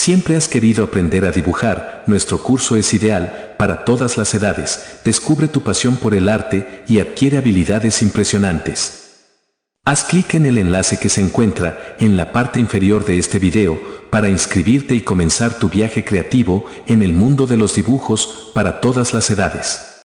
Siempre has querido aprender a dibujar, nuestro curso es ideal para todas las edades. Descubre tu pasión por el arte y adquiere habilidades impresionantes. Haz clic en el enlace que se encuentra en la parte inferior de este video para inscribirte y comenzar tu viaje creativo en el mundo de los dibujos para todas las edades.